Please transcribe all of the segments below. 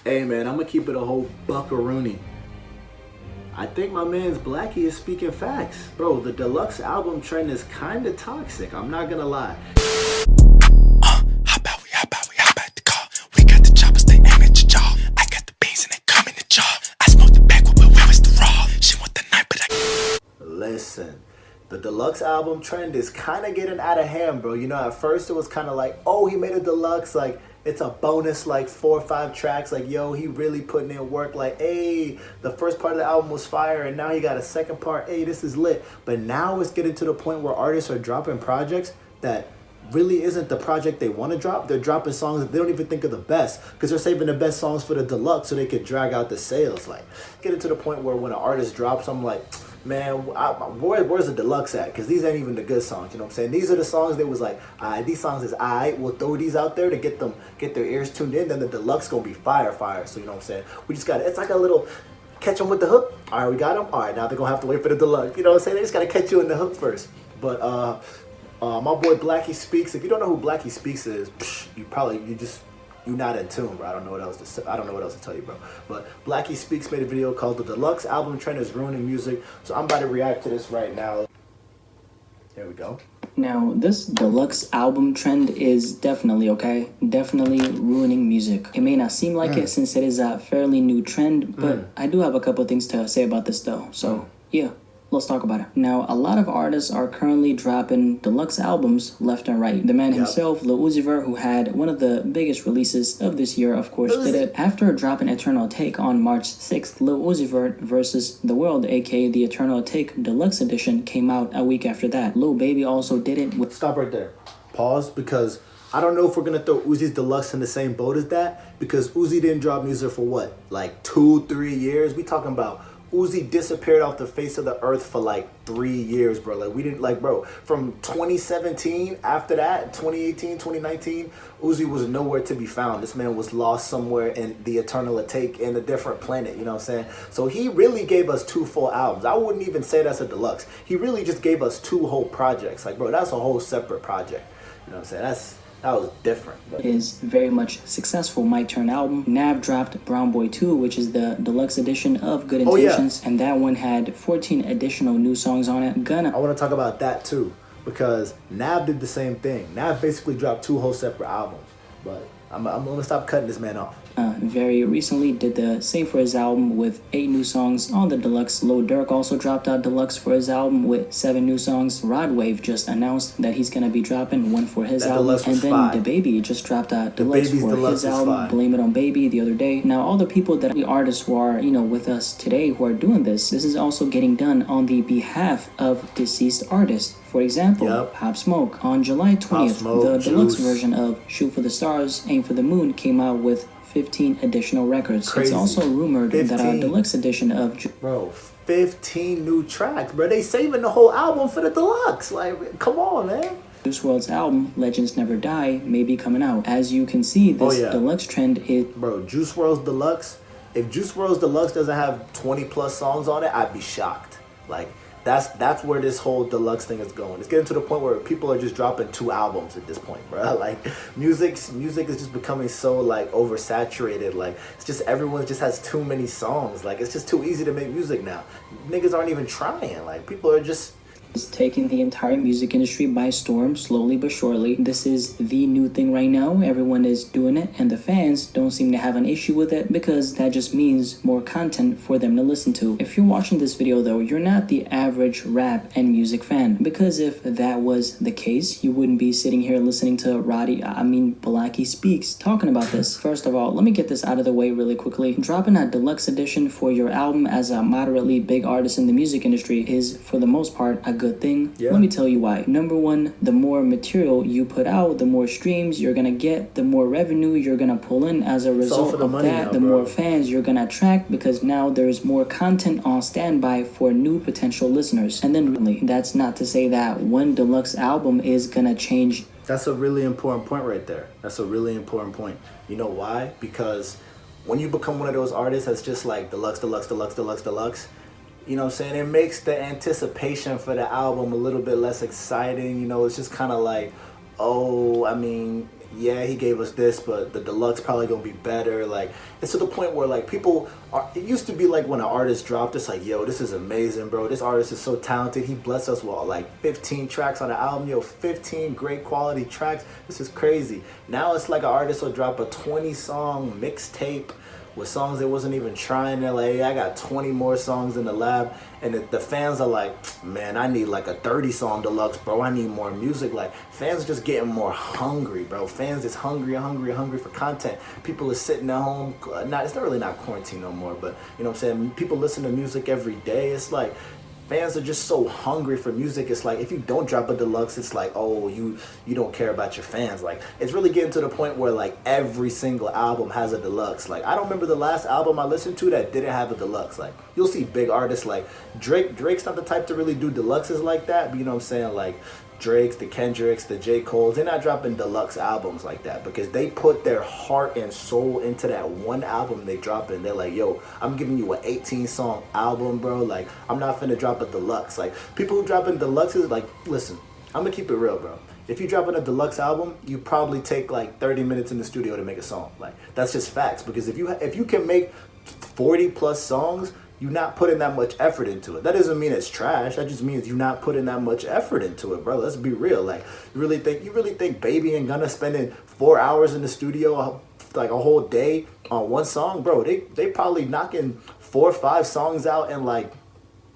Hey man, I'm gonna keep it a whole buckaroonie. I think my man's Blackie is speaking facts. Bro, the deluxe album trend is kinda toxic, I'm not gonna lie. Hop out the car. We got the choppers, they aim at your jaw. I got the beans and they come in the jar. I smoked the back, but where was the raw? She want the night, but I... Listen, the deluxe album trend is kinda getting out of hand, bro. You know, at first it was kinda like, oh, he made a deluxe, like, it's a bonus, like 4 or 5 tracks, like, yo, he really putting in work, like, hey, the first part of the album was fire, and now he got a second part, hey, this is lit. But now it's getting to the point where artists are dropping projects that really isn't the project they want to drop. They're dropping songs that they don't even think are the best because they're saving the best songs for the deluxe so they could drag out the sales. Like, getting to the point where when an artist drops, I'm like, man, where's the deluxe at? Because these ain't even the good songs, you know what I'm saying? These are the songs that was like, these songs is we'll throw these out there to get their ears tuned in, then the deluxe gonna be fire. So you know what I'm saying? We just got, it's like a little, catch them with the hook. All right, we got them. All right, now they're gonna have to wait for the deluxe. You know what I'm saying? They just gotta catch you in the hook first. But my boy Blacky Speaks. If you don't know who Blacky Speaks is, you're not in tune, bro. I don't know what else to say. I don't know what else to tell you, bro. But Blacky Speaks made a video called "The Deluxe Album Trend is Ruining Music." So I'm about to react to this right now. Here we go. Now, this deluxe album trend is definitely ruining music. It may not seem like it since it is a fairly new trend, but I do have a couple things to say about this though. So yeah. Let's talk about it. Now, a lot of artists are currently dropping deluxe albums left and right. The man himself, Lil Uzi Vert, who had one of the biggest releases of this year, of course, did it. After dropping Eternal Take on March 6th, Lil Uzi Vert versus The World, aka the Eternal Take Deluxe Edition, came out a week after that. Lil Baby also did it with... Stop right there. Pause, because I don't know if we're going to throw Uzi's Deluxe in the same boat as that, because Uzi didn't drop music for what? Like 2-3 years? We talking about... Uzi disappeared off the face of the earth for like 3 years, bro. Like, we didn't, like, bro, from 2017, after that, 2018, 2019, Uzi was nowhere to be found. This man was lost somewhere in the eternal take in a different planet, you know what I'm saying? So he really gave us 2 full albums. I wouldn't even say that's a deluxe. He really just gave us 2 whole projects. Like, bro, that's a whole separate project. You know what I'm saying? That was different. But his very much successful My Turn album. Nav dropped Brown Boy 2, which is the deluxe edition of Good Intentions, and that one had 14 additional new songs on it. Gunna. I want to talk about that too, because Nav did the same thing. Nav basically dropped 2 whole separate albums, but I'm gonna stop cutting this man off. Very recently did the same for his album with 8 new songs on the deluxe. Lil Durk also dropped out deluxe for his album with 7 new songs. Rod Wave just announced that he's gonna be dropping one for his album, and then Dababy just dropped out deluxe for his album, Blame It on Baby, the other day. Now, all the people that the artists who are with us today who are doing this is also getting done on the behalf of deceased artists. For example, Pop Smoke. On July 20th, the deluxe version of Shoot for the Stars, Aim for the Moon came out with 15 additional records. It's also rumored that a deluxe edition of... Bro, 15 new tracks, bro. They saving the whole album for the deluxe. Like, come on, man. Juice WRLD's album, Legends Never Die, may be coming out. As you can see, this deluxe trend is... Bro, Juice WRLD's deluxe, if Juice WRLD's deluxe doesn't have 20 plus songs on it, I'd be shocked. Like, that's where this whole deluxe thing is going. It's getting to the point where people are just dropping 2 albums at this point, bro. Like, music is just becoming so, like, oversaturated. Like, it's just, everyone just has too many songs. Like, it's just too easy to make music now. Niggas aren't even trying. Like, people are just... It's taking the entire music industry by storm, slowly but surely. This is the new thing right now. Everyone is doing it, and the fans don't seem to have an issue with it because that just means more content for them to listen to. If you're watching this video, though, you're not the average rap and music fan, because if that was the case, you wouldn't be sitting here listening to Blacky Speaks talking about this. First of all, let me get this out of the way really quickly. Dropping a deluxe edition for your album as a moderately big artist in the music industry is, for the most part, a good thing. Let me tell you why. Number one, the more material you put out, the more streams you're gonna get, the more revenue you're gonna pull in as a result of that, the more fans you're gonna attract, because now there's more content on standby for new potential listeners. And then really, that's not to say that one deluxe album is gonna change. That's a really important point right there. That's a really important point. You know why? Because when you become one of those artists that's just like deluxe, you know what I'm saying? It makes the anticipation for the album a little bit less exciting. You know, it's just kind of like, oh, I mean, yeah, he gave us this, but the deluxe probably gonna be better. Like, it's to the point where like people are, it used to be like when an artist dropped, it's like, yo, this is amazing, bro. This artist is so talented. He blessed us with like 15 tracks on the album, yo, 15 great quality tracks. This is crazy. Now it's like an artist will drop a 20 song mixtape with songs that wasn't even trying. They're like, hey, I got 20 more songs in the lab, and the fans are like, man, I need like a 30 song deluxe, bro. I need more music. Like, fans just getting more hungry, bro. Fans is hungry for content. People are sitting at home. It's not really not quarantine no more, but you know what I'm saying, people listen to music every day. It's like fans are just so hungry for music. It's like if you don't drop a deluxe, it's like, oh, you don't care about your fans. Like, it's really getting to the point where like every single album has a deluxe. Like, I don't remember the last album I listened to that didn't have a deluxe. Like, you'll see big artists like Drake's not the type to really do deluxes like that, but you know what I'm saying, like Drake's, the Kendricks, the J. Cole's, they're not dropping deluxe albums like that because they put their heart and soul into that one album they drop in. They're like, yo, I'm giving you an 18 song album, bro. Like, I'm not finna drop a deluxe. Like, people who drop in deluxes, like, listen, I'm gonna keep it real, bro. If you drop in a deluxe album, you probably take like 30 minutes in the studio to make a song. Like, that's just facts, because if you can make 40 plus songs, you're not putting that much effort into it. That doesn't mean it's trash. That just means you're not putting that much effort into it, bro. Let's be real. Like, you really think Baby and Gunna spending 4 hours in the studio, like a whole day on one song, bro? They probably knocking 4 or 5 songs out in like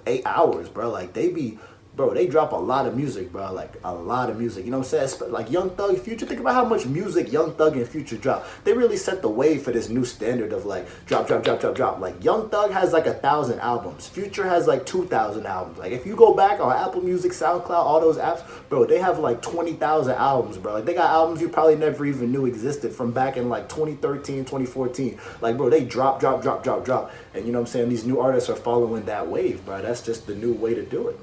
8 hours, bro. Like, they drop a lot of music, bro. Like, a lot of music. You know what I'm saying? Like, Young Thug, Future. Think about how much music Young Thug and Future drop. They really set the way for this new standard of like drop. Like, Young Thug has like 1,000 albums. Future has like 2,000 albums. Like, if you go back on Apple Music, SoundCloud, all those apps, bro, they have like 20,000 albums, bro. Like, they got albums you probably never even knew existed from back in like 2013, 2014. Like, bro, they drop. And you know what I'm saying? These new artists are following that wave, bro. That's just the new way to do it.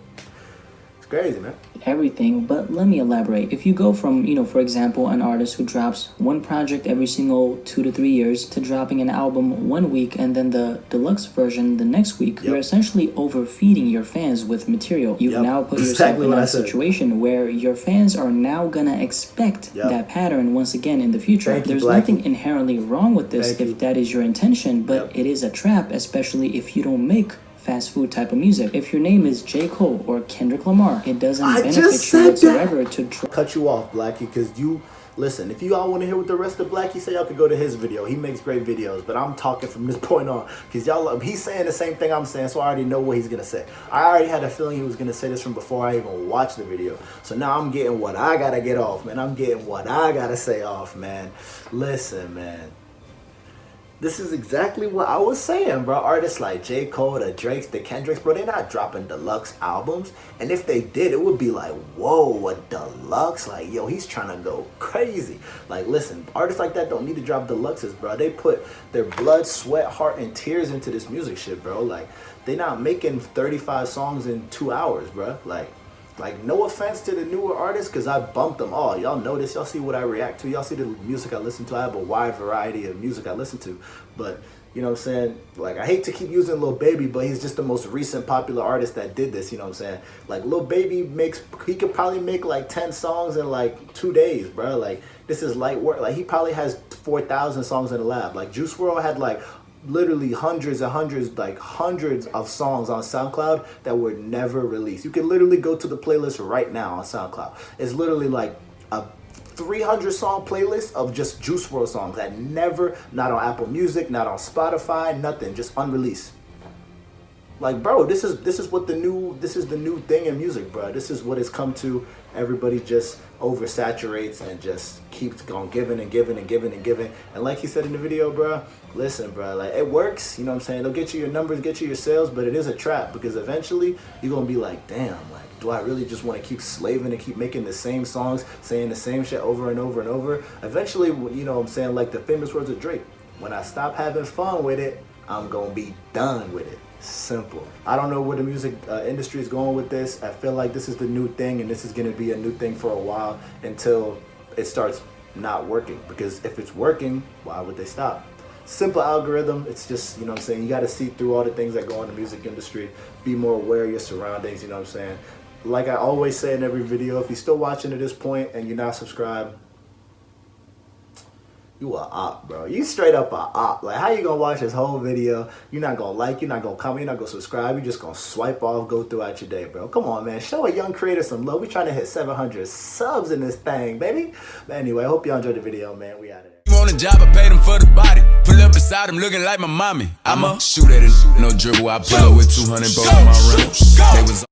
It's crazy, man. Everything, but let me elaborate. If you go from, for example, an artist who drops one project every single 2 to 3 years to dropping an album 1 week and then the deluxe version the next week, you're essentially overfeeding your fans with material. You've now put yourself in a situation where your fans are now gonna expect that pattern once again in the future. There's nothing inherently wrong with this if that is your intention, but it is a trap, especially if you don't make fast food type of music. If your name is J. Cole or Kendrick Lamar, it doesn't benefit you whatsoever to cut you off, Blackie, because you listen. If you all want to hear what the rest of Blackie say, y'all could go to his video. He makes great videos, but I'm talking from this point on because he's saying the same thing I'm saying, so I already know what he's gonna say. I already had a feeling he was gonna say this from before I even watched the video. So now I'm getting what I gotta get off, man. I'm getting what I gotta say off, man. Listen, man. This is exactly what I was saying, bro. Artists like J. Cole, the Drakes, the Kendricks, bro, they're not dropping deluxe albums. And if they did, it would be like, whoa, a deluxe? Like, yo, he's trying to go crazy. Like, listen, artists like that don't need to drop deluxes, bro. They put their blood, sweat, heart, and tears into this music shit, bro. Like, they not making 35 songs in 2 hours, bro. Like, no offense to the newer artists, because I bumped them all. Y'all know this. Y'all see what I react to. Y'all see the music I listen to. I have a wide variety of music I listen to. But, you know what I'm saying? Like, I hate to keep using Lil Baby, but he's just the most recent popular artist that did this, you know what I'm saying? Like, Lil Baby he could probably make like 10 songs in like 2 days, bro. Like, this is light work. Like, he probably has 4,000 songs in the lab. Like, Juice WRLD had like literally hundreds of songs on SoundCloud that were never released. You can literally go to the playlist right now on SoundCloud. It's literally like a 300 song playlist of just Juice WRLD songs that never, not on Apple Music, not on Spotify, nothing, just unreleased. Like, bro, this is the new thing in music, bro. This is what it's come to. Everybody just oversaturates and just keeps going giving. And like he said in the video, bro, listen, bro, like, it works, you know what I'm saying? It'll get you your numbers, get you your sales, but it is a trap because eventually you're going to be like, damn, like, do I really just want to keep slaving and keep making the same songs, saying the same shit over and over and over? Eventually, you know what I'm saying, like the famous words of Drake, when I stop having fun with it, I'm going to be done with it. Simple. I don't know where the music industry is going with this. I feel like this is the new thing, and this is going to be a new thing for a while until it starts not working. Because if it's working, why would they stop? Simple algorithm. It's just, you know what I'm saying, you got to see through all the things that go on in the music industry. Be more aware of your surroundings, you know what I'm saying? Like I always say in every video, if you're still watching at this point and you're not subscribed, You a op, bro. You straight up a op. Like, how you gonna watch this whole video? You're not gonna like, you're not gonna comment, you're not gonna subscribe. You're just gonna swipe off, go throughout your day, bro. Come on, man. Show a young creator some love. We trying to hit 700 subs in this thing, baby. But anyway, I hope y'all enjoyed the video, man. We out of there. You want a job, I paid him for the body. Pull up beside him looking like my mommy. I'ma shoot at it. No dribble, I pull up with 200 bro on my run. They was